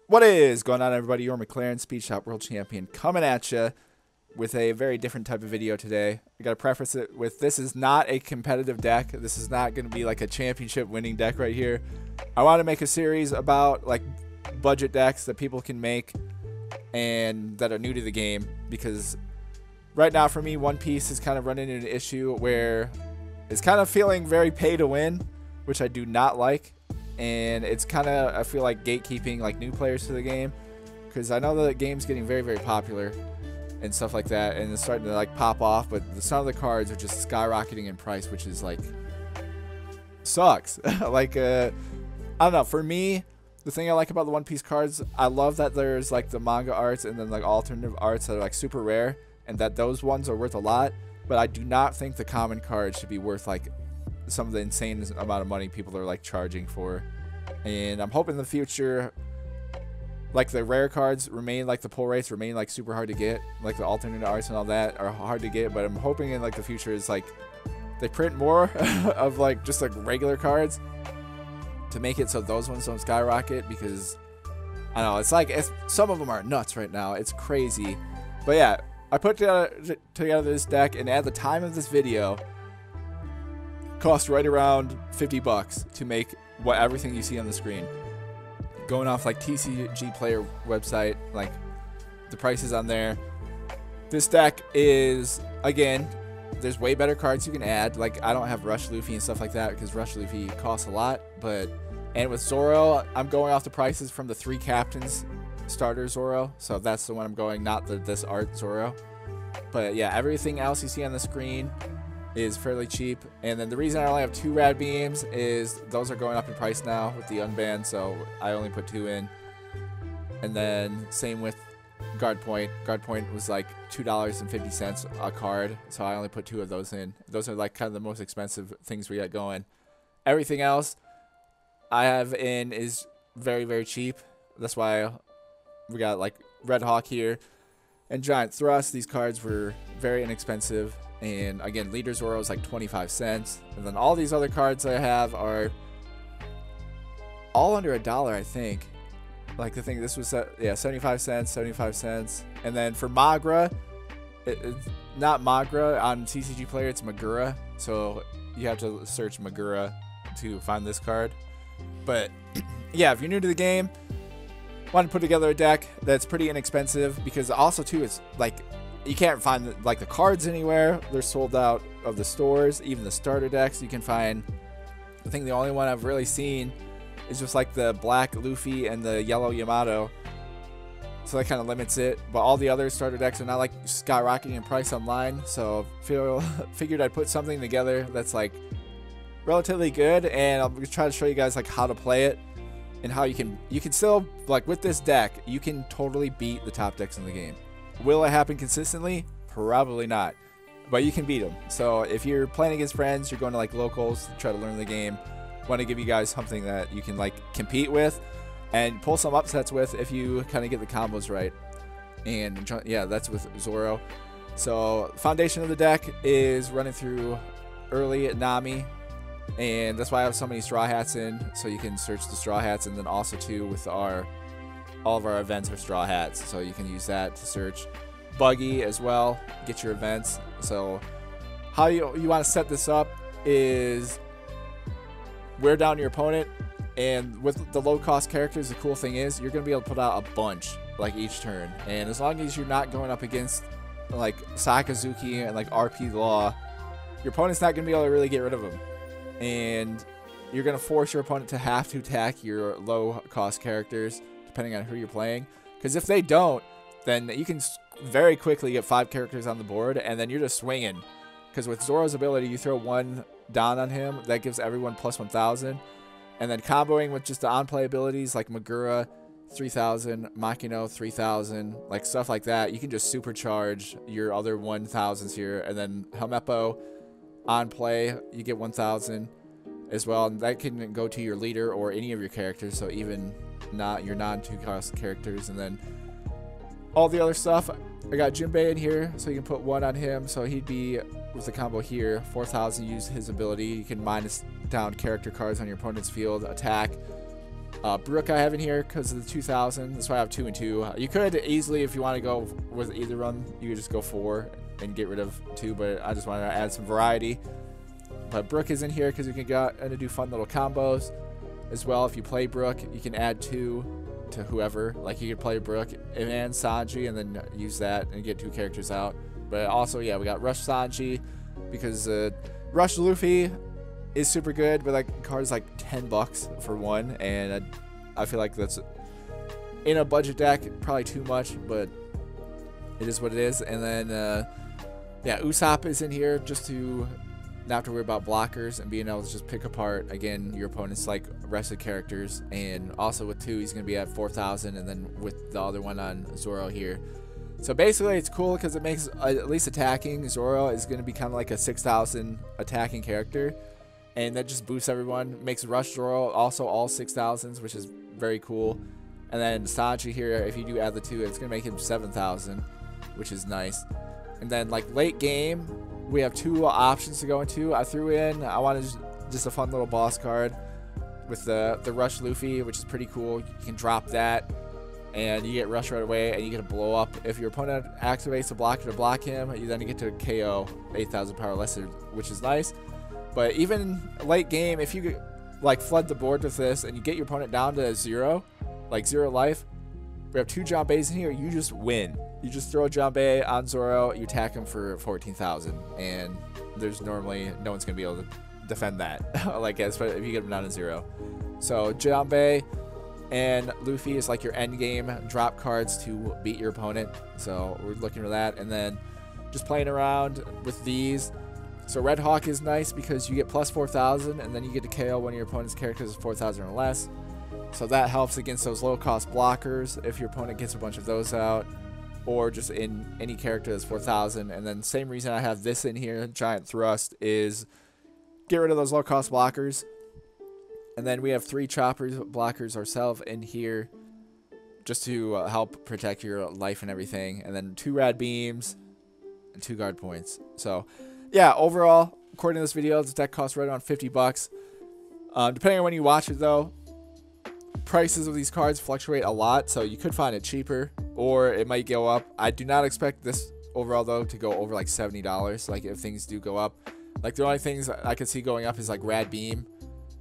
What is going on, everybody? Your McLaren Speed Shop World Champion coming at you with a very different type of video today. I got to preface it with this is not a competitive deck. This is not going to be like a championship winning deck right here. I want to make a series about like budget decks that people can make and that are new to the game, because right now for me, One Piece is kind of running into an issue where it's kind of feeling very pay to win, which I do not like. And it's kind of, I feel like, gatekeeping like new players to the game, because I know the game's getting very, very popular and stuff like that, and it's starting to like pop off, but some of the cards are just skyrocketing in price, which is like sucks. Like I don't know, for me, the thing I like about the One Piece cards, I love that there's like the manga arts and then like alternative arts that are like super rare, and that those ones are worth a lot, but I do not think the common cards should be worth like some of the insane amount of money people are like charging for. And I'm hoping in the future like the rare cards remain, like the pull rates remain like super hard to get, like the alternate arts and all that are hard to get, but I'm hoping in like the future is like they print more of like just like regular cards to make it so those ones don't skyrocket, because I don't know, it's like some of them are nuts right now. It's crazy. But yeah, I put together this deck, and at the time of this video cost right around 50 bucks to make everything you see on the screen. Going off like TCG Player website, like the prices on there. This deck is, again, there's way better cards you can add. Like I don't have Rush Luffy and stuff like that, because Rush Luffy costs a lot. And with Zoro, I'm going off the prices from the 3 captains starter Zoro, so that's the one I'm going, not this art Zoro. But yeah, everything else you see on the screen is fairly cheap. And then the reason I only have 2 rad beams is those are going up in price now with the unbanned, so I only put 2 in. And then same with guard point. Guard point was like $2.50 a card, so I only put 2 of those in. Those are like kind of the most expensive things we got going. Everything else I have in is very, very cheap. That's why we got like Red Hawk here and Giant Thrust. These cards were very inexpensive. And again, Leader Zoro is like 25 cents. And then all these other cards I have are all under $1, I think. Like the thing, this was, yeah, 75 cents, 75 cents. And then for Magra, it's not Magra on TCG Player, it's Magura. So you have to search Magura to find this card. But yeah, if you're new to the game, want to put together a deck that's pretty inexpensive, because also too, it's like you can't find like the cards anywhere. They're sold out of the stores. Even the starter decks you can find. I think the only one I've really seen is just like the black Luffy and the yellow Yamato. So that kind of limits it. But all the other starter decks are not like skyrocketing in price online. So figured I'd put something together that's like relatively good, and I'm gonna try to show you guys like how to play it and how you can still, like with this deck, you can totally beat the top decks in the game. Will it happen consistently? Probably not, but you can beat them. So if you're playing against friends, you're going to like locals, try to learn the game, want to give you guys something that you can like compete with and pull some upsets with if you kind of get the combos right. And yeah, that's with Zoro. So foundation of the deck is running through early Nami, and that's why I have so many straw hats in, so you can search the straw hats. And then also too, with all of our events are straw hats, so you can use that to search. Buggy as well, get your events. So how you want to set this up is wear down your opponent, and with the low cost characters, the cool thing is you're going to be able to put out a bunch like each turn. And as long as you're not going up against like Sakazuki and like RP Law, your opponent's not going to be able to really get rid of them. And you're going to force your opponent to have to attack your low cost characters depending on who you're playing, because if they don't, then you can very quickly get 5 characters on the board, and then you're just swinging. Because with Zoro's ability, you throw 1 down on him, that gives everyone plus 1,000, and then comboing with just the on-play abilities like Magura 3,000, Makino 3,000, like stuff like that, you can just supercharge your other 1,000s here. And then Helmeppo on play, you get 1,000 as well, and that can go to your leader or any of your characters, so even not your non-2 cost characters. And then all the other stuff, I got Jinbei in here, so you can put 1 on him, so he'd be with the combo here 4,000. Use his ability, you can minus down character cards on your opponent's field, attack, Brook I have in here because of the 2000. That's why I have 2 and 2. You could easily, if you want to go with either one, you could just go 4 and get rid of 2, but I just wanted to add some variety. But Brook is in here because you can go and do fun little combos as well. If you play Brook, you can add 2 to whoever. Like you could play Brook and Sanji and then use that and get 2 characters out. But also, yeah, we got Rush Sanji because Rush Luffy is super good, but like card's like $10 for one, and I feel like that's in a budget deck probably too much, but it is what it is. And then yeah, Usopp is in here just to not have to worry about blockers and being able to just pick apart again your opponent's like rested characters. And also with 2, he's gonna be at 4,000, and then with the other one on Zoro here. So basically it's cool because it makes at least attacking Zoro is gonna be kind of like a 6,000 attacking character. And that just boosts everyone. Makes Rush Zoro also all 6,000s, which is very cool. And then Sanji here, if you do add the 2, it's going to make him 7,000, which is nice. And then like late game, we have 2 options to go into. I threw in, I wanted just a fun little boss card with the Rush Luffy, which is pretty cool. You can drop that, and you get Rush right away, and you get a blow up. If your opponent activates a blocker to block him, you then get to KO 8,000 power lesser, which is nice. But even late game, if you like flood the board with this and you get your opponent down to 0, like 0 life, we have 2 Janbeis in here, you just win. You just throw a Janbei on Zoro, you attack him for 14,000, and there's normally no one's gonna be able to defend that. Like if you get him down to 0. So Janbei and Luffy is like your end game drop cards to beat your opponent. So we're looking for that, and then just playing around with these. So Red Hawk is nice because you get plus 4,000, and then you get to KO one of your opponent's characters with 4,000 or less. So that helps against those low-cost blockers if your opponent gets a bunch of those out, or just in any character that's 4,000. And then same reason I have this in here, Giant Thrust, is get rid of those low-cost blockers. And then we have 3 choppers blockers ourselves in here just to help protect your life and everything. And then 2 rad beams and 2 guard points. So yeah, overall, according to this video, this deck costs right around $50. Depending on when you watch it, though, prices of these cards fluctuate a lot, so you could find it cheaper, or it might go up. I do not expect this overall, though, to go over like $70, like if things do go up. Like the only things I could see going up is like Rad Beam,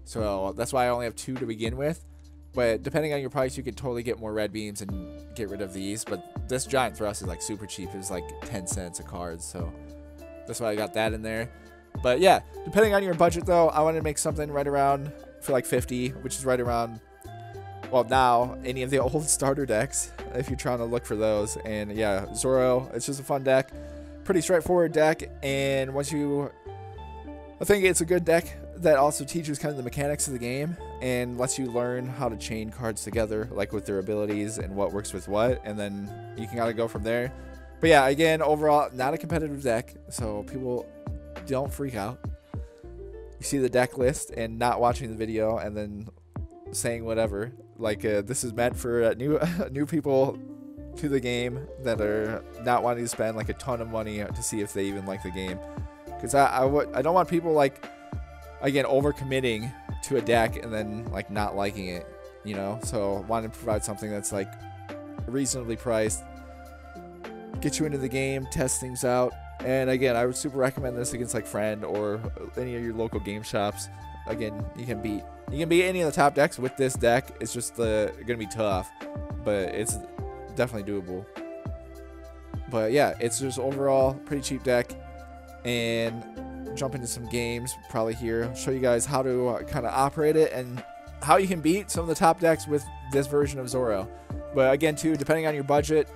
so that's why I only have 2 to begin with. But depending on your price, you could totally get more Red Beams and get rid of these. But this Giant Thrust is like super cheap. It's like 10 cents a card, so that's why I got that in there. But yeah, depending on your budget, though, I want to make something right around for like 50, which is right around, well, now any of the old starter decks if you're trying to look for those. And yeah, Zoro, it's just a fun deck, pretty straightforward deck. And once you, I think it's a good deck that also teaches kind of the mechanics of the game and lets you learn how to chain cards together, like with their abilities and what works with what, and then you can kind of go from there. But yeah, again, overall, not a competitive deck, so people don't freak out. You see the deck list and not watching the video and then saying whatever. Like, this is meant for new people to the game that are not wanting to spend like a ton of money to see if they even like the game. Because I don't want people, like, again, overcommitting to a deck and then like not liking it, you know? So wanting to provide something that's like reasonably priced, get you into the game, test things out. And again, I would super recommend this against like Friend or any of your local game shops. Again, you can beat any of the top decks with this deck. It's just gonna be tough, but it's definitely doable. But yeah, it's just overall pretty cheap deck. And jump into some games probably here, show you guys how to kind of operate it and how you can beat some of the top decks with this version of Zoro. But again, too, depending on your budget,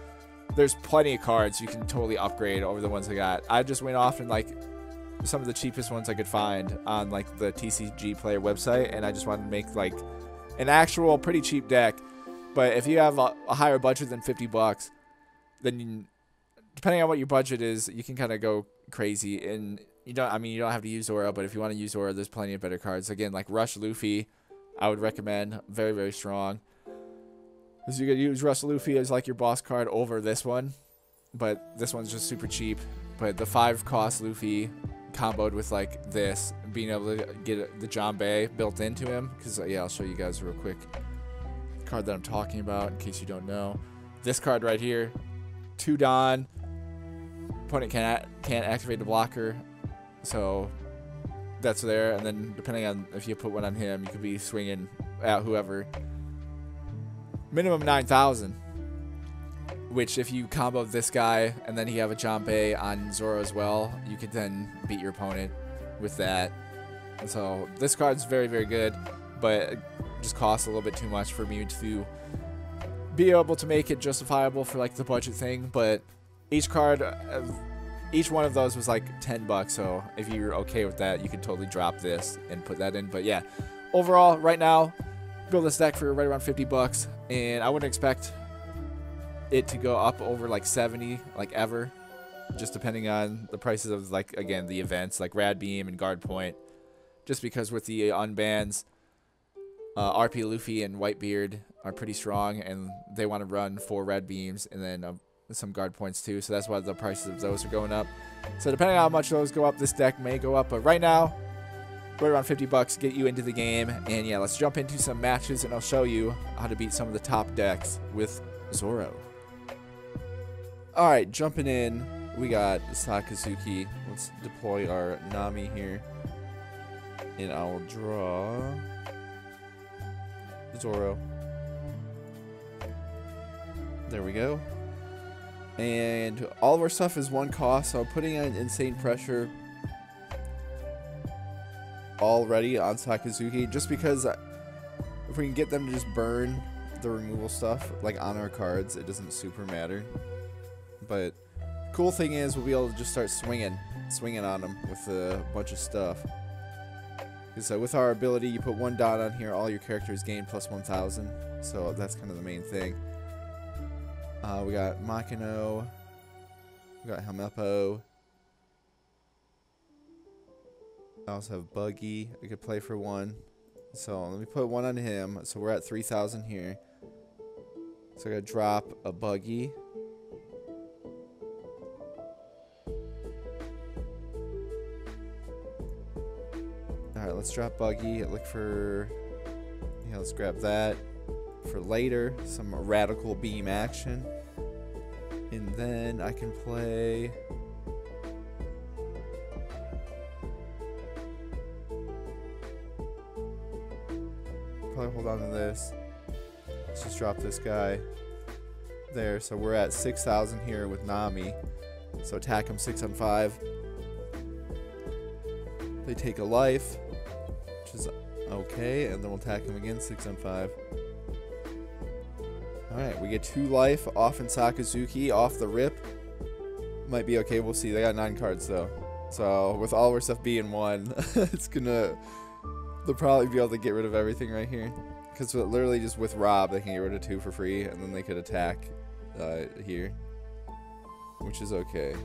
there's plenty of cards you can totally upgrade over the ones I got. I just went off and like some of the cheapest ones I could find on like the TCG Player website, and I just wanted to make like an actual pretty cheap deck. But if you have a higher budget than $50, then depending on what your budget is, you can kind of go crazy. And you don't have to use Zoro, but if you want to use Zoro, there's plenty of better cards. Again, like Rush Luffy, I would recommend. Very, very strong. Because you could use Rush Luffy as like your boss card over this one, but this one's just super cheap. But the 5-cost Luffy comboed with like this, being able to get the Janbei built into him. Because yeah, I'll show you guys real quick. card that I'm talking about, in case you don't know. This card right here, 2 Dawn. Opponent can't activate the blocker, so that's there. And then depending on if you put one on him, you could be swinging at whoever. Minimum 9,000. Which if you combo this guy and then you have a Janbei on Zoro as well, you could then beat your opponent with that. And so this card's very, very good, but it just costs a little bit too much for me to be able to make it justifiable for like the budget thing. But each card, each one of those was like 10 bucks. So if you're okay with that, you could totally drop this and put that in. But yeah, overall right now, build this deck for right around 50 bucks, and I wouldn't expect it to go up over like 70 like ever, just depending on the prices of, like, again, the events like Rad Beam and Guard Point, just because with the unbans, RP Luffy and Whitebeard are pretty strong, and they want to run 4 Rad Beams and then some Guard Points too, so that's why the prices of those are going up. So depending on how much those go up, this deck may go up, but right now right around 50 bucks, get you into the game. And yeah, let's jump into some matches, and I'll show you how to beat some of the top decks with Zoro. Alright, jumping in, we got Sakazuki. Let's deploy our Nami here. And I will draw Zoro. There we go. And all of our stuff is 1 cost, so I'm putting on insane pressure already on Sakazuki, just because if we can get them to just burn the removal stuff like on our cards, it doesn't super matter. But cool thing is we'll be able to just start swinging on them with a bunch of stuff. Because with our ability, you put 1 dot on here, all your characters gain plus 1,000. So that's kind of the main thing. We got Makino, we got Helmeppo. I also have Buggy. I could play for 1. So let me put 1 on him. So we're at 3,000 here. So I gotta drop a Buggy. Alright, let's drop Buggy. Look for... yeah, let's grab that. For later, some radical beam action. And then I can play... probably hold on to this. Let's just drop this guy there. So we're at 6,000 here with Nami. So attack him 6 on 5. They take a life, which is okay, and then we'll attack him again 6 on 5. Alright, we get 2 life off in Sakazuki off the rip. Might be okay, we'll see. They got 9 cards though. So with all of our stuff being 1, it's gonna... they'll probably be able to get rid of everything right here. Because literally just with Rob, they can get rid of 2 for free, and then they could attack here. Which is okay.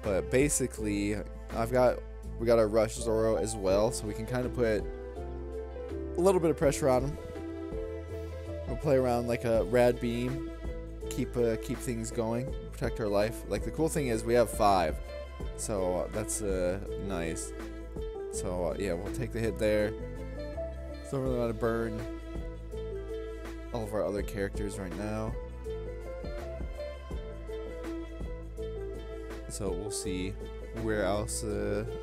But basically, we got our Rush Zoro as well, so we can kind of put a little bit of pressure on him. We'll play around like a Rad Beam, keep things going, protect our life. Like the cool thing is we have 5, so that's nice. So yeah, we'll take the hit there. Don't really want to burn all of our other characters right now. So we'll see where else,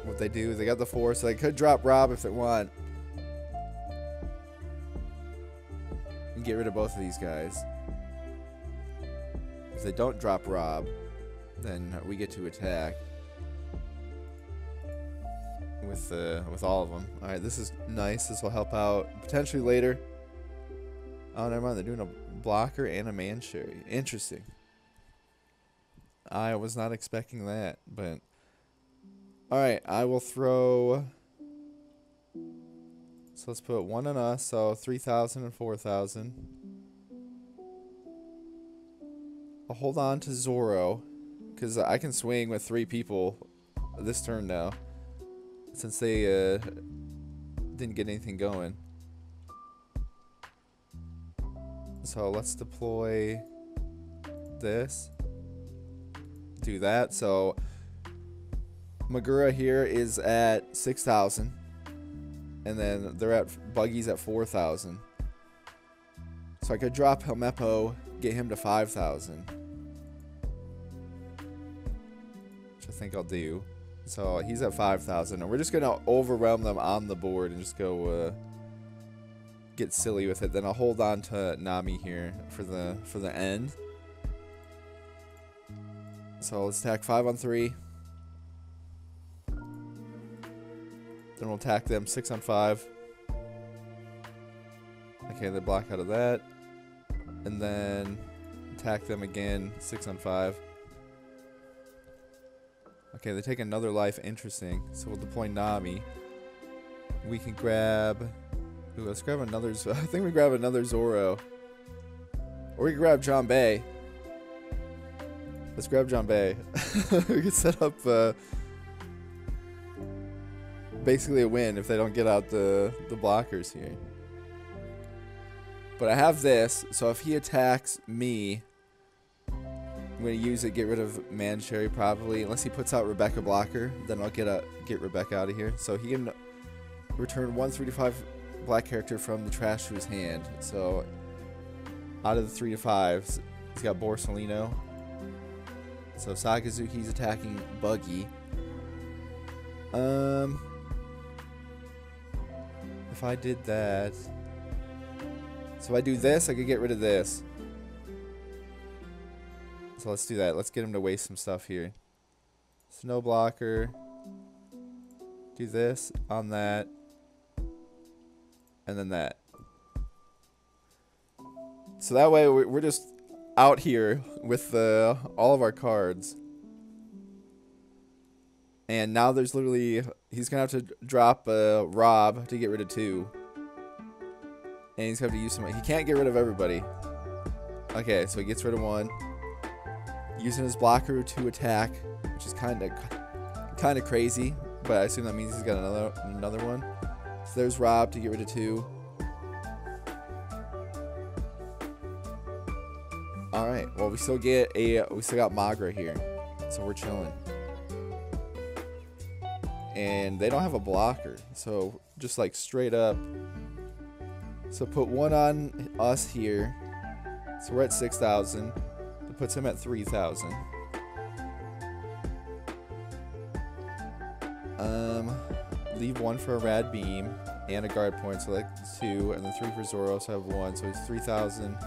what they do. They got the 4, so they could drop Rob if they want. And get rid of both of these guys. If they don't drop Rob, then we get to attack. With all of them. Alright, this is nice. This will help out potentially later. Oh, never mind. They're doing a blocker and a Mancherry. Interesting. I was not expecting that, but... alright, I will throw... so let's put 1 on us, so 3,000 and 4,000. I'll hold on to Zoro, because I can swing with 3 people this turn now, since they didn't get anything going. So let's deploy this. Do that. So Magura here is at 6,000. And then they're at Buggy's at 4,000. So I could drop Helmeppo, get him to 5,000. Which I think I'll do. So he's at 5,000. And we're just going to overwhelm them on the board and just go get silly with it. Then I'll hold on to Nami here for the end. So let's attack 5 on 3. Then we'll attack them 6 on 5. Okay, they block out of that. And then attack them again 6 on 5. Okay, they take another life. Interesting. So we'll deploy Nami. We can grab... Ooh, let's grab another... I think we grab another Zoro. Or we can grab Janbei. Let's grab Janbei. We can set up... basically a win if they don't get out the blockers here. But I have this, so if he attacks me, I'm going to use it, get rid of Mancherry probably. Unless he puts out Rebecca blocker, then I'll get Rebecca out of here. So he can return 1 3-5 black character from the trash to his hand. So out of the 3 to 5s, he's got Borsalino. So Sakazuki's attacking Buggy. If I did that, so if I do this, I could get rid of this. So let's do that. Let's get him to waste some stuff here. Snow blocker. Do this on that. And then that. So that way we're just out here with all of our cards. And now there's literally... He's going to have to drop Rob to get rid of 2. And he's going to have to use some... He can't get rid of everybody. Okay, so he gets rid of 1. Using his blocker to attack, which is kind of crazy. But I assume that means he's got another one. So there's Rob to get rid of 2. Alright, well we still got Magra here. So we're chilling. And they don't have a blocker, so just like straight up. So put 1 on us here. So we're at 6,000. It puts him at 3,000. Leave 1 for a rad beam and a guard point, so that's 2, and then 3 for Zoro, so I have 1, so he's 3,000.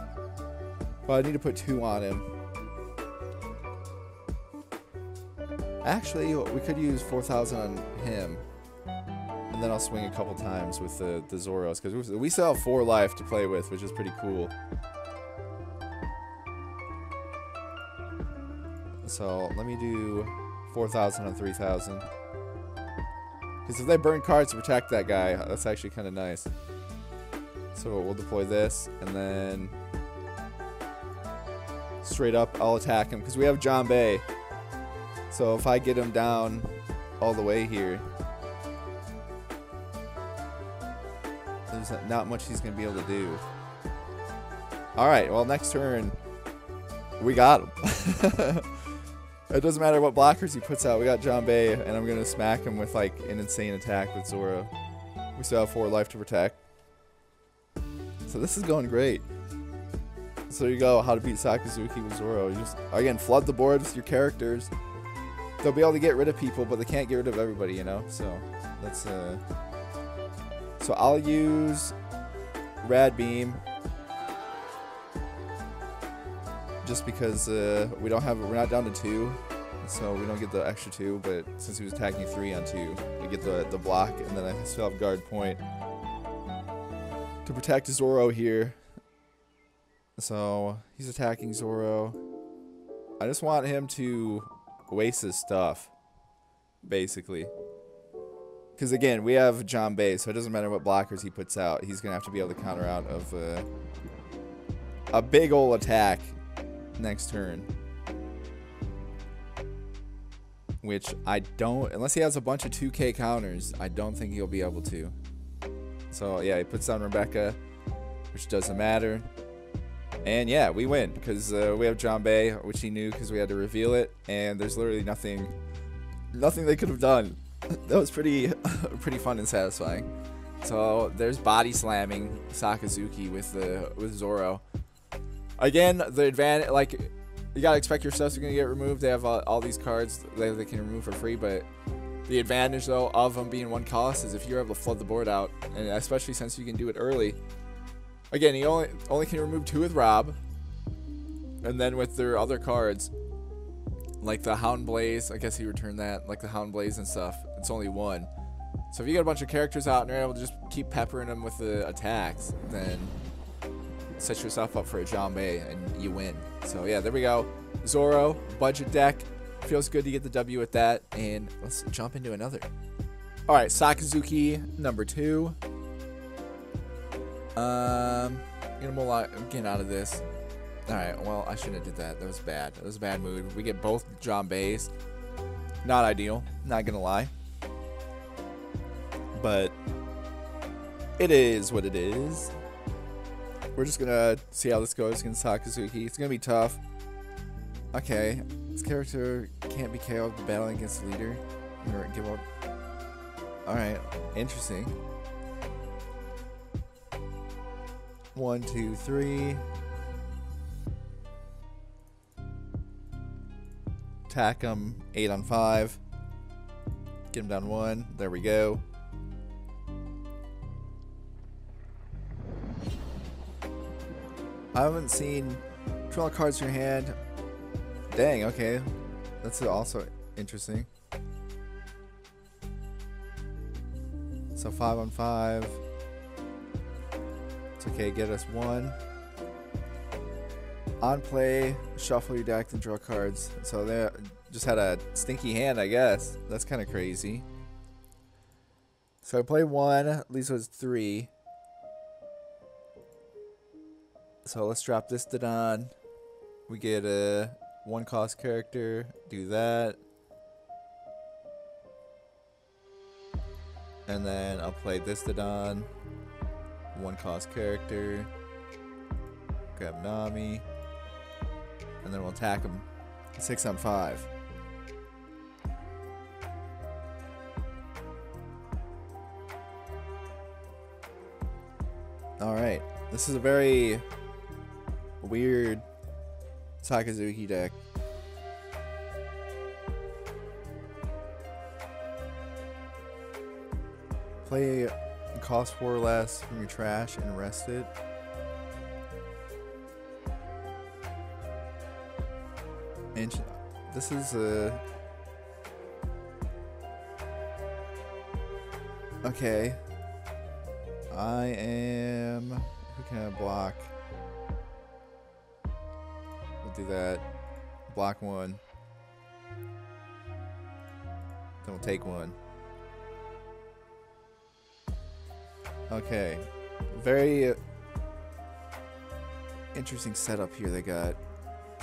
But I need to put 2 on him. Actually, we could use 4,000 on him. And then I'll swing a couple times with the Zoros. Because we still have 4 life to play with, which is pretty cool. So, let me do 4,000 on 3,000. Because if they burn cards to protect that guy, that's actually kind of nice. So, we'll deploy this. And then... straight up, I'll attack him. Because we have Janbei. So if I get him down all the way here, there's not much he's going to be able to do. Alright, well next turn, we got him. It doesn't matter what blockers he puts out, we got Janbei, and I'm going to smack him with like an insane attack with Zoro. We still have 4 life to protect. So this is going great. So there you go, how to beat Sakazuki with Zoro. You just, again, flood the board with your characters. They'll be able to get rid of people, but they can't get rid of everybody, you know? So, that's, so I'll use Rad Beam. Just because, we're not down to 2. So we don't get the extra 2, but since he was attacking 3 on 2, we get the block, and then I still have Guard Point to protect Zoro here. So, he's attacking Zoro. I just want him to... waste his stuff, basically. Because again, we have Janbei, so it doesn't matter what blockers he puts out. He's gonna have to be able to counter out of a big ol' attack next turn. Which I don't, unless he has a bunch of 2K counters, I don't think he'll be able to. So yeah, he puts down Rebecca, which doesn't matter. And yeah, we win, because we have Janbei, which he knew because we had to reveal it, and there's literally nothing nothing they could have done. That was pretty fun and satisfying. So there's body slamming Sakazuki with Zoro. Again, the advantage, like, you gotta expect your stuff's gonna get removed. They have all these cards they can remove for free, but the advantage though of them being one cost is if you're able to flood the board out, and especially since you can do it early. Again, you only can remove 2 with Rob, and then with their other cards, like the Hound Blaze, I guess he returned that, like the Hound Blaze and stuff, it's only 1. So if you get a bunch of characters out and you're able to just keep peppering them with the attacks, then set yourself up for a Jambe and you win. So yeah, there we go. Zoro, budget deck. Feels good to get the W with that. And let's jump into another. Alright, Sakazuki, number 2. I'm getting out of this. Alright, well, I shouldn't have did that. That was bad. That was a bad move. We get both Jambes. Not ideal. Not gonna lie. But it is what it is. We're just gonna see how this goes against Sakazuki. It's gonna be tough. Okay, this character can't be KO'd battling against the leader. Or give up. Alright, interesting. 1, 2, 3. Attack him 8 on 5. Get him down 1. There we go. I haven't seen draw cards in your hand. Dang, okay. That's also interesting. So 5 on 5. It's okay, get us 1. On play, shuffle your deck and draw cards. So they just had a stinky hand, I guess. That's kind of crazy. So I play 1, leaves us 3. So let's drop this to Don. We get a 1 cost character. Do that. And then I'll play this to Don. 1 cost character. Grab Nami. And then we'll attack him. 6 on 5. Alright. This is a very weird Sakazuki deck. Play cost 4 or less from your trash and rest it. And this is a... Okay. I am... Who can I block? We'll do that. Block 1. Then we'll take 1. Okay. Very interesting setup here they got.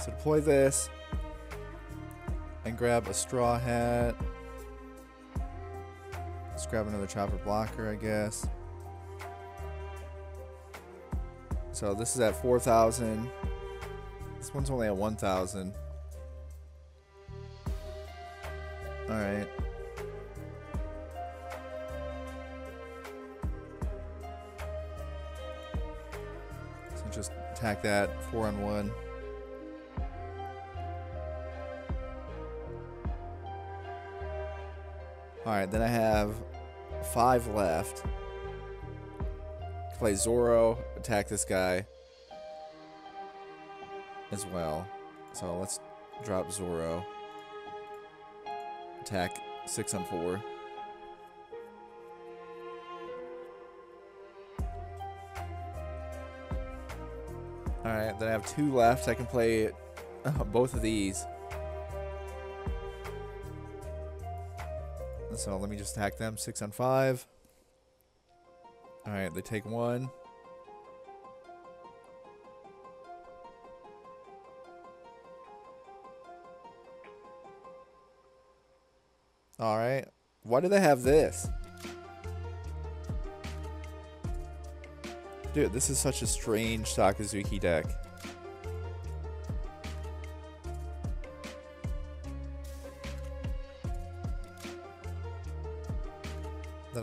So deploy this. And grab a straw hat. Let's grab another chopper blocker, I guess. So this is at 4,000. This one's only at 1,000. Alright. So just attack that 4 on 1. Alright, then I have 5 left. Play Zoro, attack this guy as well. So let's drop Zoro. Attack 6 on 4. Alright, then I have 2 left. I can play both of these. So let me just attack them. 6 on 5. Alright, they take 1. Alright. Why do they have this? Dude, this is such a strange Sakazuki deck.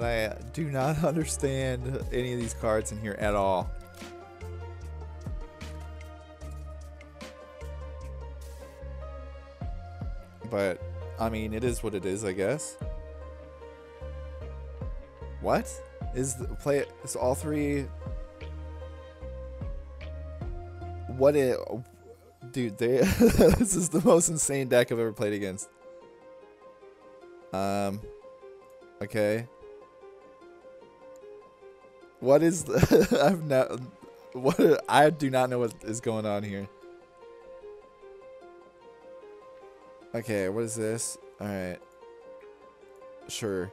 and I do not understand any of these cards in here at all. But, I mean, it is what it is, I guess. What? Is all three... What it... Dude, this is the most insane deck I've ever played against. Okay. What is the... I do not know what is going on here. Okay, what is this? Alright. Sure.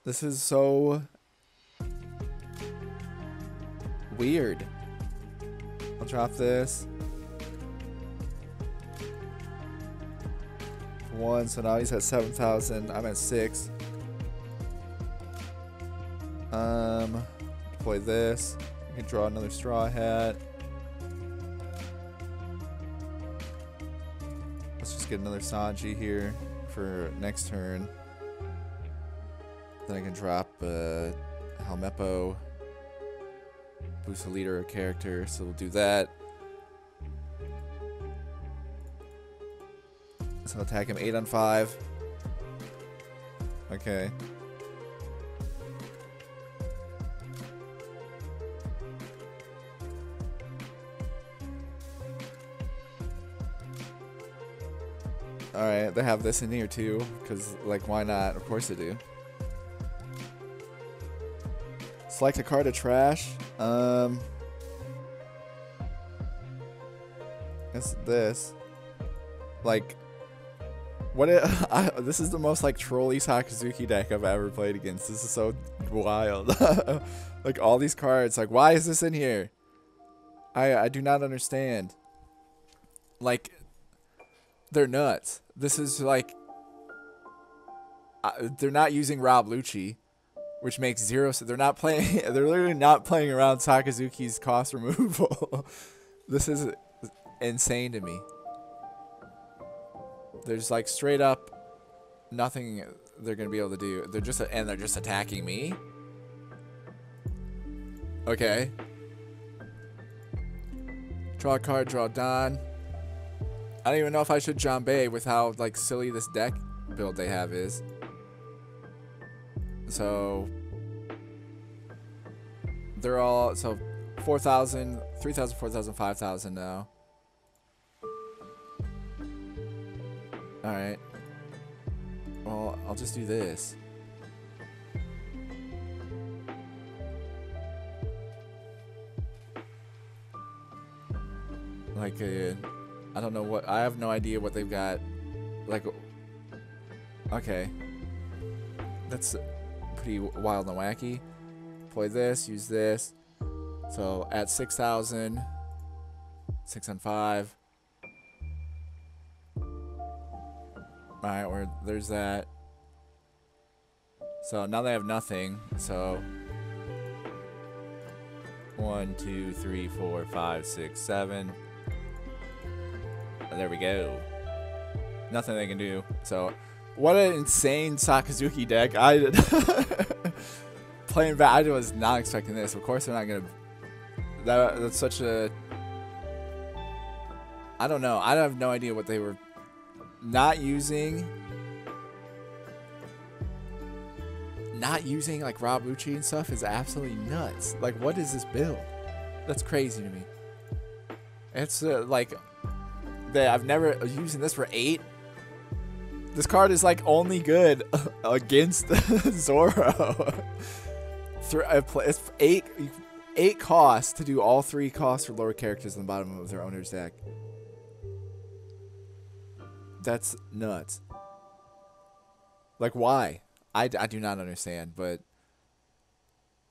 This is so... weird. I'll drop this. 1, so now he's at 7,000. I'm at 6. Deploy this. I can draw another straw hat. Let's just get another Sanji here for next turn. Then I can drop Helmeppo. Boost a leader or character, so we'll do that. So I'll attack him 8 on 5. Okay. Alright, they have this in here too, because, like, why not? Of course they do. Select a card to trash. It's this. Like, what this is the most, like, trolly Sakazuki deck I've ever played against. This is so wild. Like, all these cards, like, why is this in here? I do not understand. Like, they're nuts. This is, like, they're not using Rob Lucci, which makes zero sense. They're not playing. They're literally not playing around Sakazuki's cost removal. This is insane to me. There's, like, straight up nothing they're gonna be able to do. They're just attacking me. Okay. Draw a card. Draw Don. I don't even know if I should Jambe with how, like, silly this deck build they have is. So they're all 4,000, 3,000, 4,000, 5,000 now. Alright. Well, I'll just do this. Like, I don't know what... I have no idea what they've got. Like... Okay. That's pretty wild and wacky. Play this, use this. So, at 6,000. 6 on 5. Alright, there's that. So, now they have nothing. So... 1, 2, 3, 4, 5, 6, 7... There we go. Nothing they can do. So, what an insane Sakazuki deck. Playing back, I was not expecting this. Of course, they're not gonna. That's such a. I don't know. I have no idea what they were not using. Not using, like, Rob Lucci and stuff is absolutely nuts. Like, what is this build? That's crazy to me. It's like. I've never using this for 8. This card is, like, only good against Zoro. It's 8 costs to do all 3 costs for lower characters on the bottom of their owner's deck. That's nuts. Like, why? I do not understand, but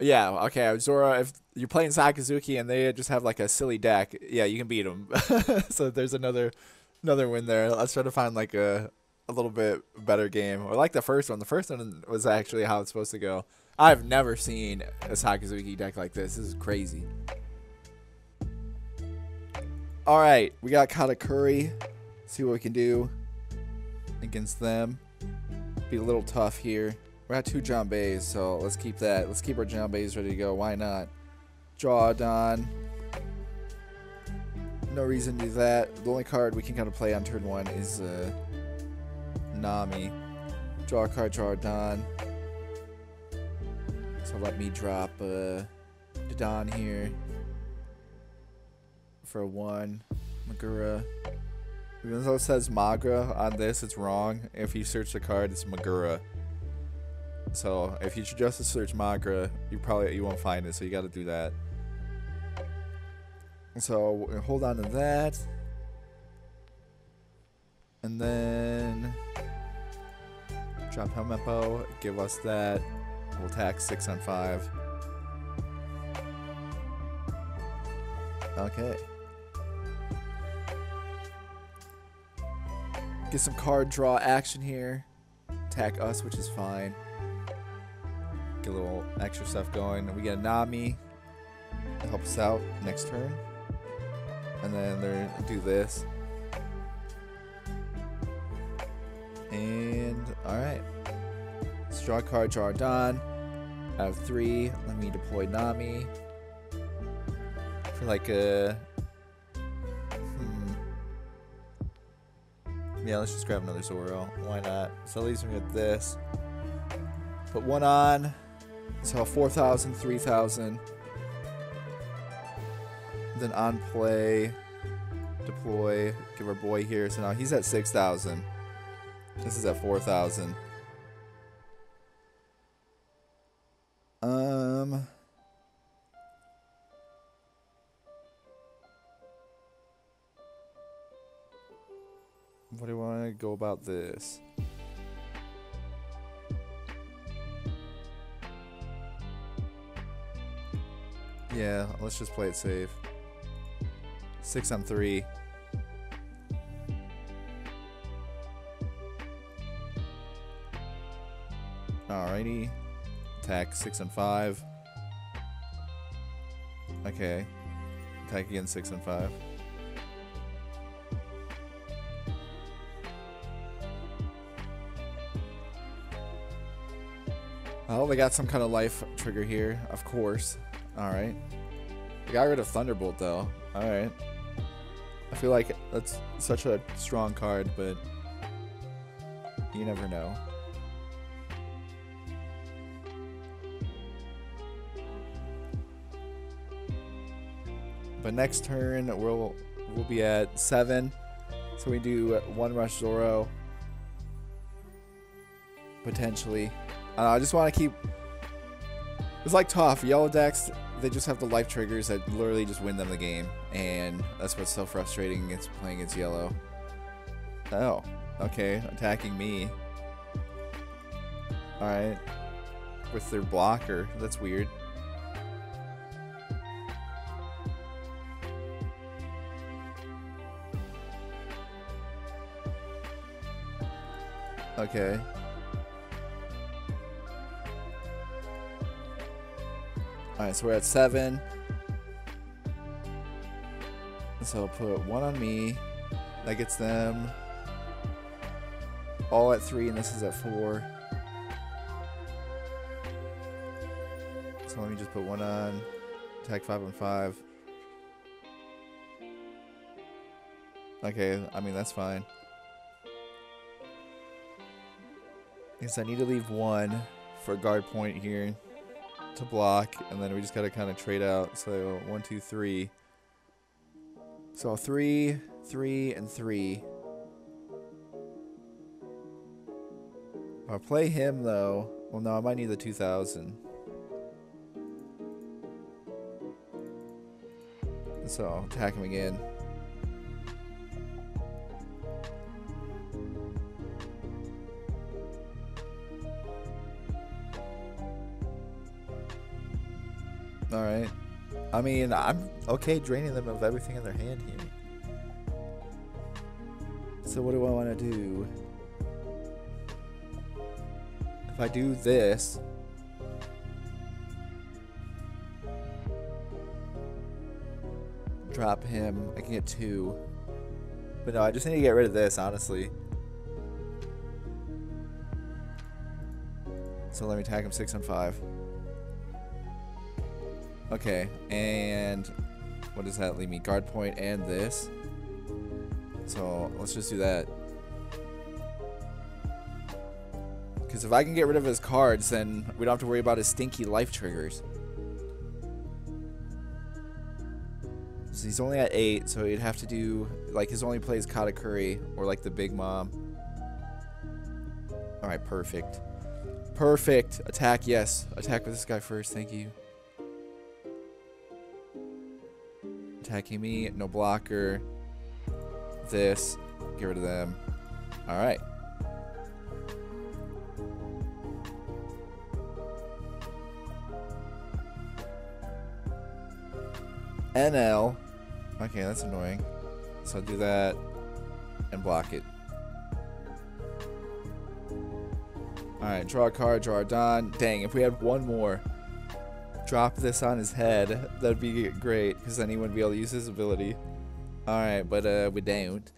yeah, okay, Zoro, if you're playing Sakazuki and they just have, like, a silly deck, yeah, you can beat them. So there's another win there. Let's try to find, like, a little bit better game. Or like the first one. The first one was actually how it's supposed to go. I've never seen a Sakazuki deck like this. This is crazy. Alright, we got Katakuri. See what we can do against them. Be a little tough here. We're at 2 Janbeis, so let's keep that. Let's keep our Janbeis ready to go. Why not? Draw Don. No reason to do that. The only card we can kind of play on turn 1 is Nami. Draw a card, draw a Don. So let me drop the Don here for a 1. Magura. Even though it says Magra on this, it's wrong. If you search the card, it's Magura. So if you just search Magra, you won't find it. So you got to do that. So we'll hold on to that, and then drop Helmeppo, give us that. We'll attack 6 on 5. Okay. Get some card draw action here. Attack us, which is fine. Get a little extra stuff going. And we get a Nami to help us out next turn. And then they're do this. And alright. Let's draw a card, draw a Don. I have 3. Let me deploy Nami. For like a yeah, let's just grab another Zoro. Why not? So that leaves me with this. Put 1 on. So 4,000, 3,000. Then on play, deploy, give our boy here. So now he's at 6,000. This is at 4,000. What do I want to go about this? Yeah, let's just play it safe. 6 on 3. Alrighty. Attack 6 on 5. Okay. Attack again 6 on 5. Oh, they got some kind of life trigger here, of course. Alright. They got rid of Thunderbolt, though. Alright. I feel like that's such a strong card, but you never know. But next turn, we'll be at 7. So we do 1 Rush Zoro. Potentially. I just want to keep... It's like tough. Yellow decks, they just have the life triggers that literally just win them the game. And that's what's so frustrating against playing against yellow. Oh, okay. Attacking me. Alright. With their blocker. That's weird. Okay. Alright, so we're at 7. So I'll put 1 on me. That gets them all at 3, and this is at 4. So let me just put 1 on. Attack 5 on 5. Okay, I mean, that's fine. Because I need to leave 1 for a guard point here to block, and then we just gotta kind of trade out. So 1, 2, 3. So 3, 3, and 3. I'll play him though. Well, no, I might need the 2,000. So I'll attack him again. Alright. I mean, I'm okay draining them of everything in their hand here. So what do I want to do? If I do this... drop him, I can get 2. But no, I just need to get rid of this, honestly. So let me attack him 6 on 5. Okay, and what does that leave me? Guard point and this. So let's just do that. Because if I can get rid of his cards, then we don't have to worry about his stinky life triggers. So he's only at 8, so he'd have to do, like, his only play is Katakuri or like the Big Mom. Alright, perfect. Perfect. Attack, yes. Attack with this guy first, thank you. Attacking me, no blocker. This, get rid of them. Alright. NL. Okay, that's annoying. So I'll do that and block it. Alright, draw a card, draw a Don. Dang, if we had one more. Drop this on his head. That'd be great, because then he wouldn't be able to use his ability. Alright, but we don't.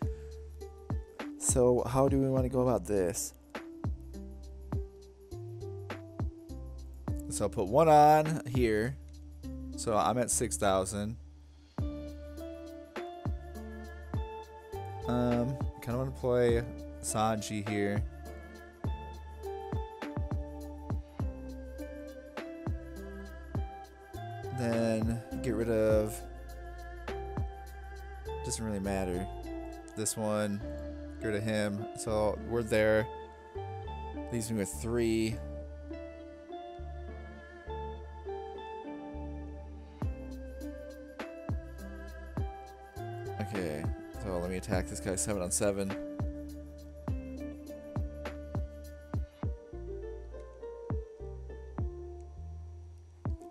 So how do we want to go about this? So I'll put one on here. So I'm at 6,000. Kind of want to play Sanji here. Then get rid of, doesn't really matter, this one, get rid of him. So we're there. Leaves me with 3. Okay, so let me attack this guy 7 on 7.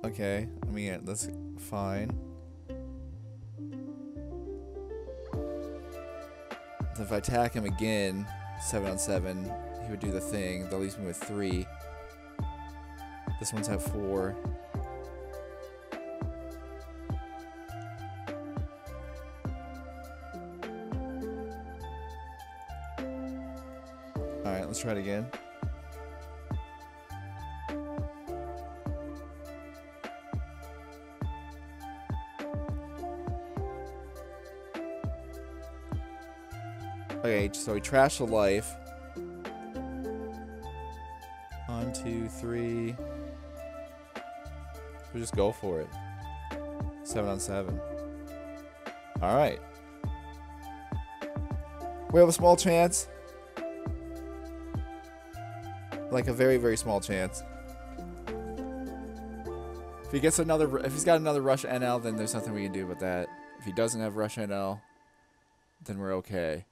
Okay, I mean, that's fine. If I attack him again, 7 on 7, he would do the thing. That leaves me with 3. This one's at 4. Alright, let's try it again. Okay, so he trashed the life. 1, 2, 3. We just go for it. 7 on 7. Alright. We have a small chance. Like a very, very small chance. If he gets another, if he's got another Rush NL, then there's nothing we can do about that. If he doesn't have Rush NL, then we're okay.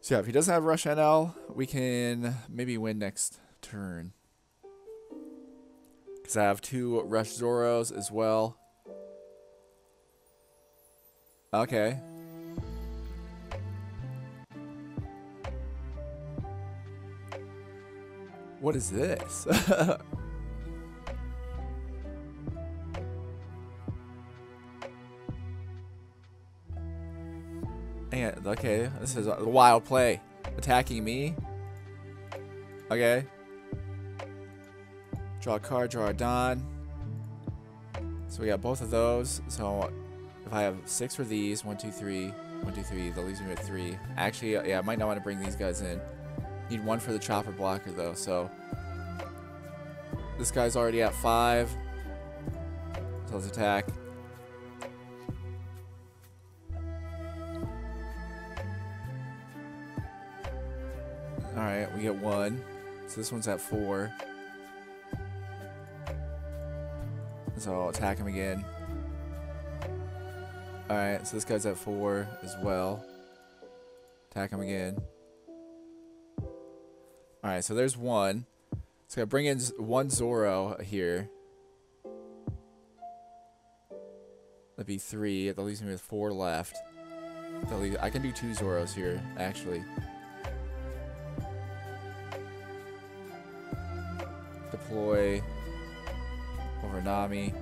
So yeah, if he doesn't have Rush NL, we can maybe win next turn. Because I have 2 Rush Zoros as well. Okay. What is this? Yeah, okay, this is a wild play. Attacking me. Okay. Draw a card, draw a Don. So we got both of those. So if I have 6 for these, 1, 2, 3, 1, 2, 3, that leaves me with 3. Actually, yeah, I might not want to bring these guys in. Need 1 for the chopper blocker though, so this guy's already at 5. So let's attack. Alright, we get 1. So this one's at 4. So I'll attack him again. Alright, so this guy's at 4 as well. Attack him again. Alright, so there's 1. So I bring in 1 Zoro here. That'd be 3. That leaves me with 4 left. I can do 2 Zoros here, actually. Deploy over Nami.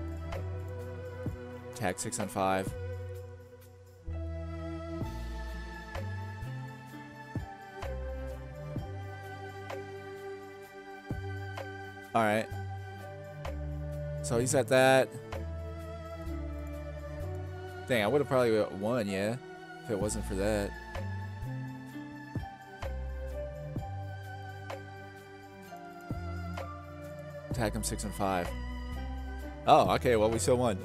Attack 6 on 5. Alright. So he's at that. Dang, I would have probably won, yeah, if it wasn't for that. Attack him 6 and 5. Oh, okay, well, we still won.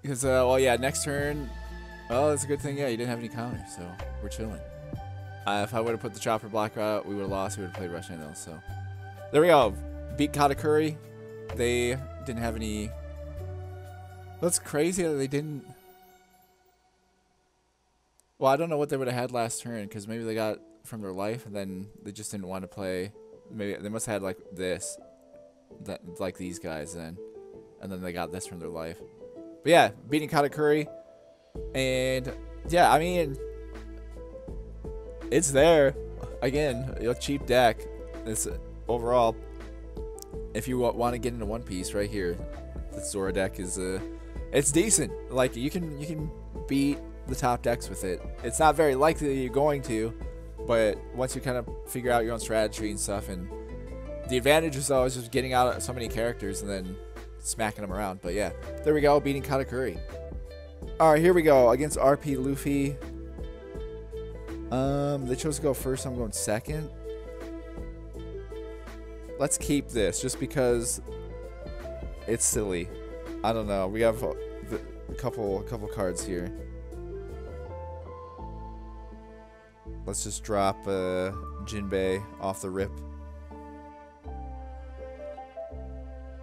Because, well, yeah, next turn. Oh, that's a good thing. Yeah, you didn't have any counters, so we're chilling. If I would have put the chopper blocker out, we would have lost. We would have played Russian Hill. So there we go. Beat Katakuri. They didn't have any. That's crazy that they didn't. Well, I don't know what they would have had last turn, because maybe they got from their life, and then they just didn't want to play. Maybe they must have had like this, that like these guys then, and then they got this from their life. But yeah, beating Katakuri, and yeah, I mean, it's there. Again, a cheap deck. It's overall, if you want to get into One Piece, right here, the Zoro deck is it's decent. Like you can beat the top decks with it. It's not very likely that you're going to, but once you kind of figure out your own strategy and stuff, and the advantage is always just getting out so many characters and then smacking them around. But yeah, there we go, beating Katakuri. Alright, here we go against RP Luffy. They chose to go first, I'm going second. Let's keep this just because it's silly. I don't know. We have a couple cards here. Let's just drop Jinbei off the rip.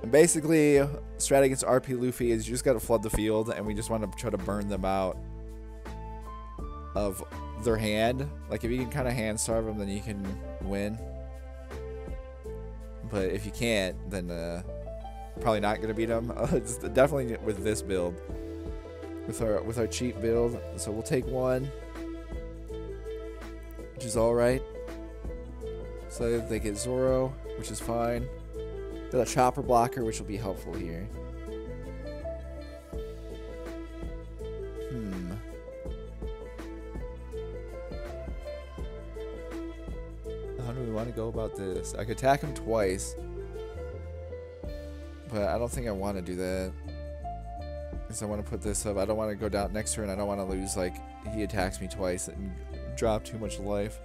And basically, strat against RP Luffy is you just got to flood the field, and we just want to try to burn them out of their hand. Like, if you can kind of hand starve them, then you can win. But if you can't, then probably not going to beat them. It's definitely with this build. With our cheap build. So we'll take one, which is alright. So they get Zoro, which is fine. Got a chopper blocker, which will be helpful here. How do we want to go about this? I could attack him twice, but I don't think I want to do that. Because I want to put this up. I don't want to go down next turn. I don't want to lose, like, he attacks me twice and drop too much life.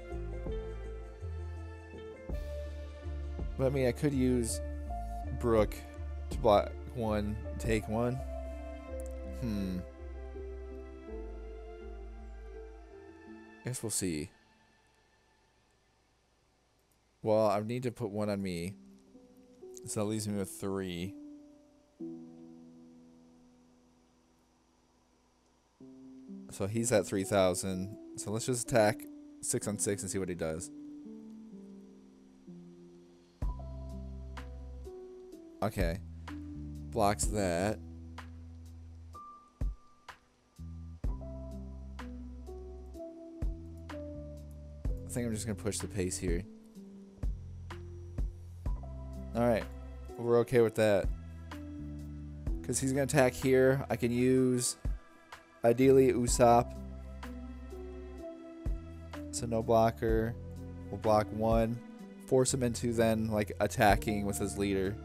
But I mean, I could use Brook to block one, take one. Guess we'll see. Well, I need to put one on me, so that leaves me with 3. So he's at 3,000. So let's just attack 6 on 6 and see what he does. Okay. Blocks that. I think I'm just going to push the pace here. Alright. We're okay with that. Because he's going to attack here. I can use, ideally, Usopp. So no blocker. We'll block 1. Force him into then, like, attacking with his leader.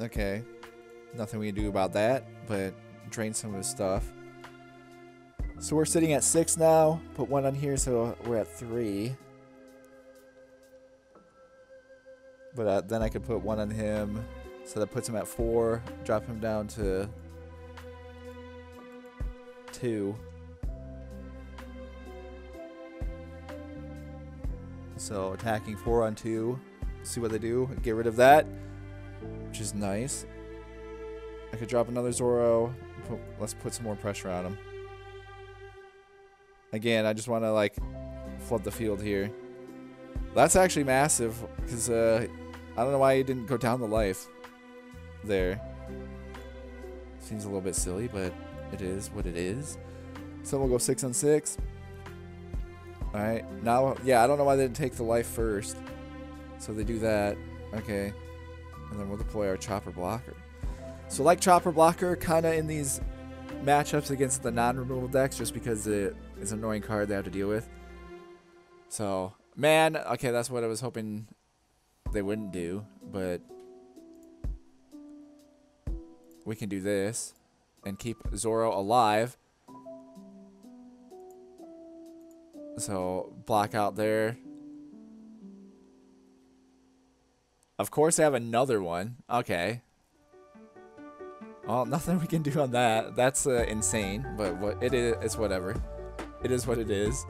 Okay, nothing we can do about that, but drain some of his stuff. So we're sitting at 6 now. Put 1 on here, so we're at 3. But then I could put 1 on him, so that puts him at 4. Drop him down to 2. So attacking 4 on 2. See what they do. Get rid of that, which is nice. I could drop another Zoro. Let's put some more pressure on him. Again, I just want to, like, flood the field here. That's actually massive, because I don't know why he didn't go down the life there. Seems a little bit silly, but it is what it is. So we'll go 6 on 6. Alright, now, yeah, I don't know why they didn't take the life first. So they do that. Okay. And then we'll deploy our Chopper Blocker. So like Chopper Blocker, kind of in these matchups against the non-removal decks, just because it is an annoying card they have to deal with. So, man, okay, that's what I was hoping they wouldn't do, but we can do this and keep Zoro alive. So, block out there. Of course, I have another one. Okay. Well, nothing we can do on that. That's insane, but what it is, it's whatever. It is what it is.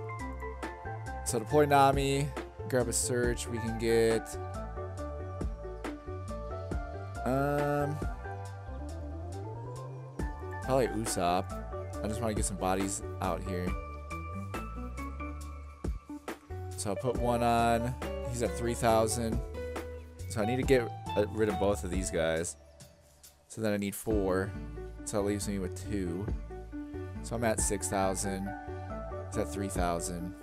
So deploy Nami, grab a search. We can get probably Usopp. I just want to get some bodies out here. So I'll put one on. He's at 3,000. So I need to get rid of both of these guys. So then I need 4. So that leaves me with 2. So I'm at 6,000. It's at 3,000.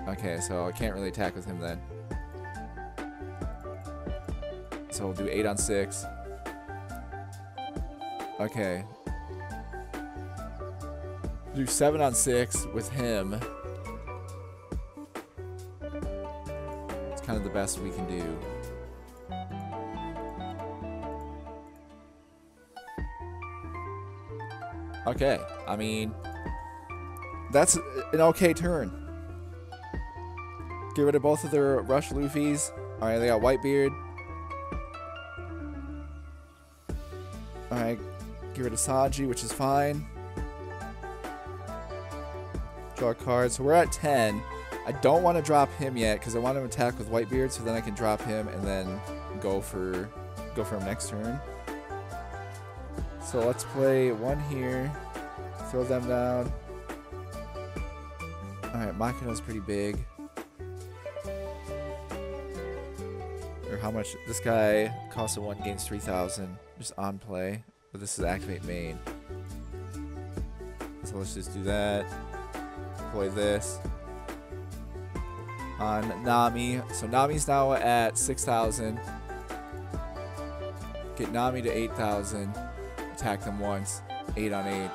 Okay, so I can't really attack with him then. So we'll do 8 on 6. Okay. Do 7 on 6 with him. It's kind of the best we can do. Okay, I mean, that's an okay turn. Get rid of both of their Rush Luffys. Alright, they got Whitebeard. Alright, get rid of Sanji, which is fine. Draw a card. So we're at 10. I don't want to drop him yet because I want to attack with Whitebeard, so then I can drop him and then go for him next turn. So let's play one here. Throw them down. Alright, Makino's pretty big. Or how much? This guy costs a 1, gains 3,000. Just on play. But this is activate main. So let's just do that. Deploy this. On Nami. So Nami's now at 6,000. Get Nami to 8,000. Attack them once. 8 on 8.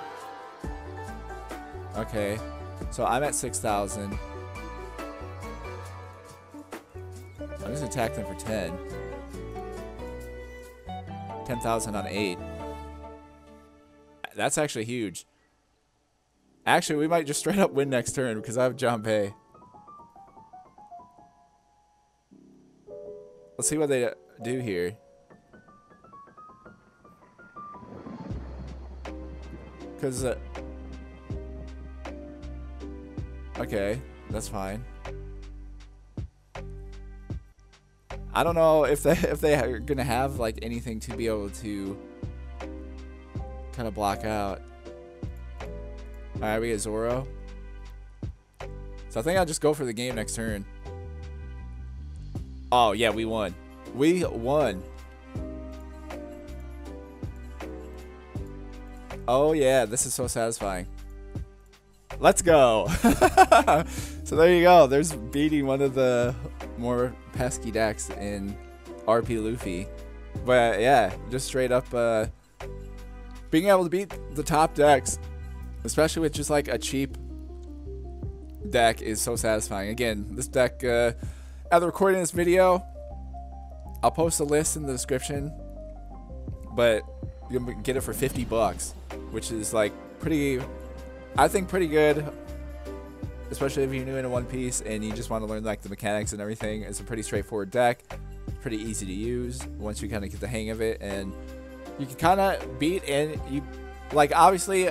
Okay. So I'm at 6,000. I'm just gonna attack them for 10. 10,000 on 8. That's actually huge. Actually, we might just straight up win next turn because I have Janpei. Let's see what they do here. Because okay, that's fine. I don't know if they are gonna have like anything to be able to kind of block out. All right, we get Zoro. So I think I'll just go for the game next turn. Oh yeah, we won. We won. Oh yeah, this is so satisfying. Let's go. So there you go. There's beating one of the more pesky decks in RP Luffy. But yeah, just straight up being able to beat the top decks, especially with just like a cheap deck, is so satisfying. Again, this deck, after recording this video, I'll post a list in the description, but you'll get it for 50 bucks, which is like pretty, I think pretty good, especially if you're new into One Piece and you just want to learn like the mechanics and everything. It's a pretty straightforward deck, pretty easy to use once you kind of get the hang of it, and you can kind of beat, and you like, obviously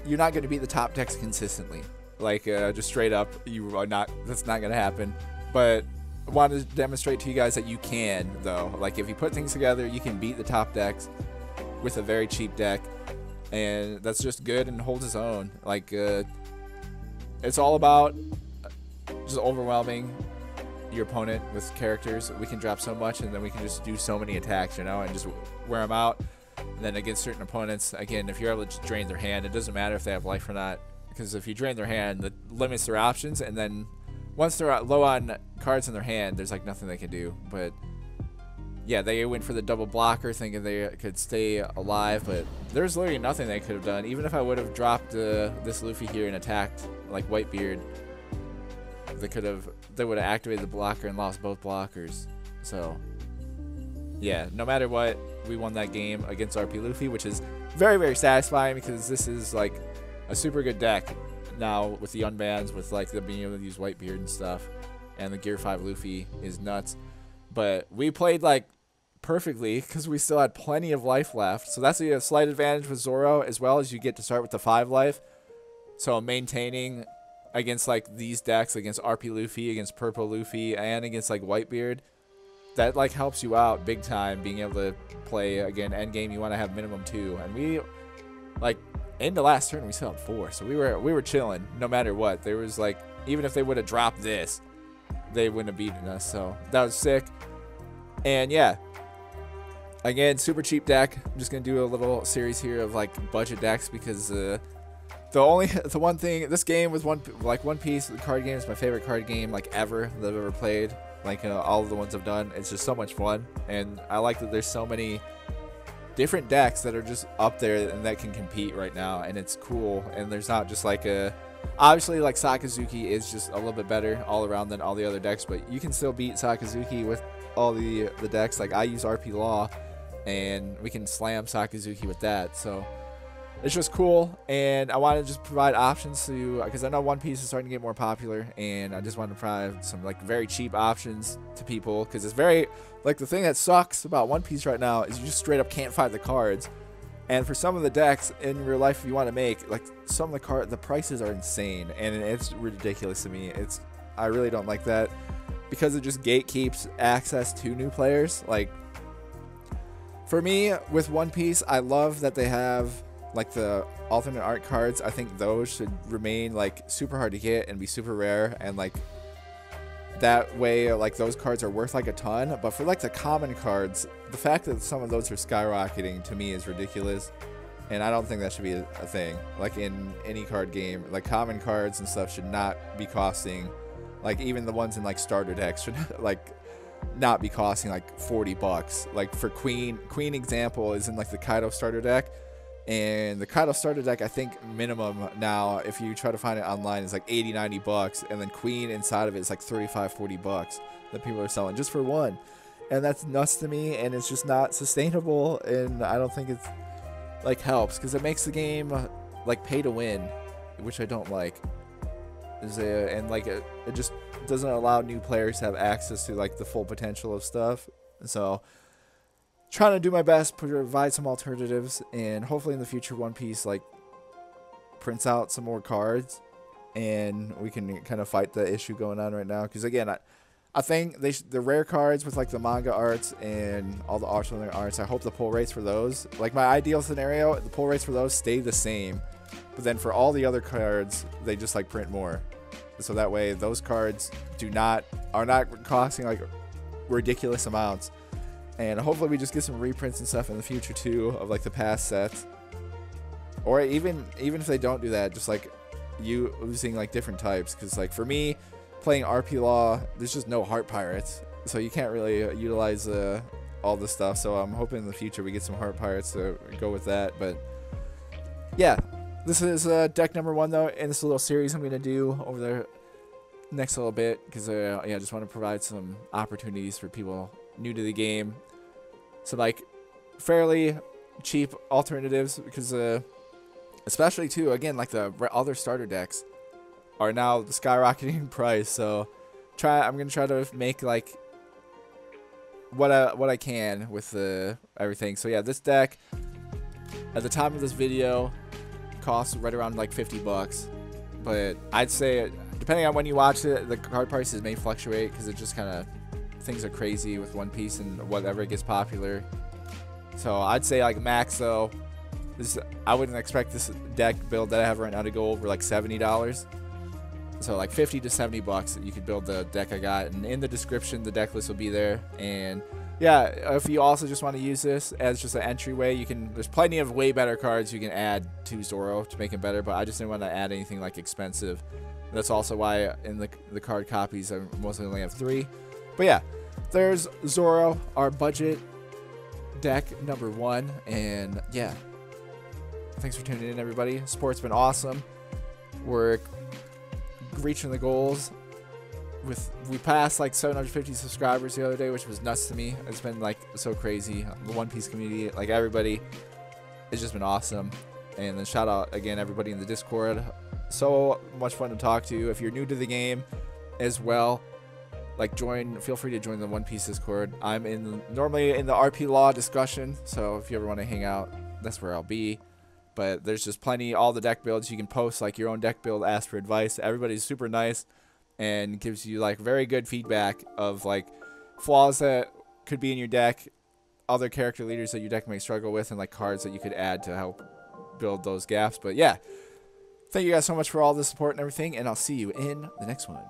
you're not going to beat the top decks consistently, like just straight up, you are not, that's not going to happen. But I wanted to demonstrate to you guys that you can, though. Like, if you put things together, you can beat the top decks with a very cheap deck, and that's just good and holds its own. Like, it's all about just overwhelming your opponent with characters. We can drop so much, and then we can just do so many attacks, you know, and just wear them out. And then against certain opponents, again, if you're able to just drain their hand, it doesn't matter if they have life or not, because if you drain their hand, that limits their options, and then once they're low on cards in their hand, there's like nothing they can do. But yeah, they went for the double blocker thinking they could stay alive, but there's literally nothing they could have done. Even if I would have dropped this Luffy here and attacked like Whitebeard, they would have activated the blocker and lost both blockers. So yeah, no matter what, we won that game against RP Luffy, which is very, very satisfying because this is like a super good deck now with the unbans, with like the being able to use Whitebeard and stuff, and the Gear 5 Luffy is nuts. But we played like perfectly because we still had plenty of life left. So that's a slight advantage with Zoro, as well as you get to start with the 5 life. So maintaining against like these decks, against RP Luffy, against Purple Luffy, and against like Whitebeard, that like helps you out big time, being able to play again endgame. You want to have minimum 2, and we like in the last turn we still had 4, so we were chilling no matter what. There was like, even if they would have dropped this, they wouldn't have beaten us. So that was sick. And yeah, again, super cheap deck. I'm just gonna do a little series here of like budget decks because the one thing, this game with One Piece, the card game is my favorite card game like ever that I've ever played. Like all of the ones I've done, it's just so much fun, and I like that there's so many different decks that are just up there and that can compete right now, and it's cool. And there's not just like obviously like Sakazuki is just a little bit better all around than all the other decks, but you can still beat Sakazuki with all the decks. Like I use RP Law, and we can slam Sakazuki with that. So it's just cool, and I want to just provide options to, because I know One Piece is starting to get more popular, and I just want to provide some like very cheap options to people, because it's very, like, the thing that sucks about One Piece right now is you just straight up can't find the cards. And for some of the decks in real life, if you want to make, like, some of the prices are insane, and it's ridiculous to me. I really don't like that, because it just gatekeeps access to new players. Like, for me, with One Piece, I love that they have like the alternate art cards. I think those should remain like super hard to get and be super rare, and like that way like those cards are worth like a ton. But for like the common cards, the fact that some of those are skyrocketing to me is ridiculous, and I don't think that should be a thing. Like in any card game, like common cards and stuff should not be costing, like even the ones in like starter decks should like not be costing like 40 bucks. Like for Queen example is in like the Kaido starter deck, and the Kaido starter deck, I think minimum now, if you try to find it online, is like 80-90 bucks, and then Queen inside of it is like 35-40 bucks that people are selling just for one. And that's nuts to me, and it's just not sustainable, and I don't think it's like helps, because it makes the game like pay to win, which I don't like. And like it just doesn't allow new players to have access to like the full potential of stuff. So trying to do my best, provide some alternatives, and hopefully in the future One Piece like prints out some more cards, and we can kind of fight the issue going on right now. Because again, I think the rare cards with like the manga arts and all the alternate arts, I hope the pull rates for those, like my ideal scenario, the pull rates for those stay the same, but then for all the other cards they just like print more, so that way those cards are not costing like ridiculous amounts. And hopefully we just get some reprints and stuff in the future too of like the past sets. Or even if they don't do that, just like using like different types. Because like for me, playing RP Law, there's just no Heart Pirates, so you can't really utilize all this stuff. So I'm hoping in the future we get some Heart Pirates to go with that. But yeah, this is deck number 1 though, in this little series I'm gonna do over the next little bit, because yeah, I just want to provide some opportunities for people new to the game, some like fairly cheap alternatives, because especially too, again, like the other starter decks are now skyrocketing in price. So I'm gonna try to make like what I can with everything. So yeah, this deck at the time of this video costs right around like 50 bucks, but I'd say depending on when you watch it, the card prices may fluctuate, because it just kind of, things are crazy with One Piece and whatever gets popular. So I'd say like max though, I wouldn't expect this deck build that I have right now to go over like $70. So like 50 to 70 bucks you could build the deck I got, and in the description the deck list will be there. And yeah, if you also just want to use this as just an entryway, there's plenty of way better cards you can add to Zoro to make him better, but I just didn't want to add anything like expensive That's also why in the card copies I mostly only have 3. But yeah, there's Zoro, our budget deck number 1, and yeah, thanks for tuning in, everybody. Support's been awesome. We're reaching the goals. We passed like 750 subscribers the other day, which was nuts to me. It's been like so crazy. The One Piece community, like everybody, it's just been awesome. And then shout out again everybody in the Discord. So much fun to talk to. If you're new to the game as well, like feel free to join the One Piece Discord. I'm normally in the RP Law discussion, so if you ever want to hang out, that's where I'll be. But there's just plenty, all the deck builds you can post, like your own deck build, ask for advice. Everybody's super nice and gives you like very good feedback of like flaws that could be in your deck, other character leaders that your deck may struggle with, and like cards that you could add to help build those gaps. But yeah, thank you guys so much for all the support and everything, and I'll see you in the next one.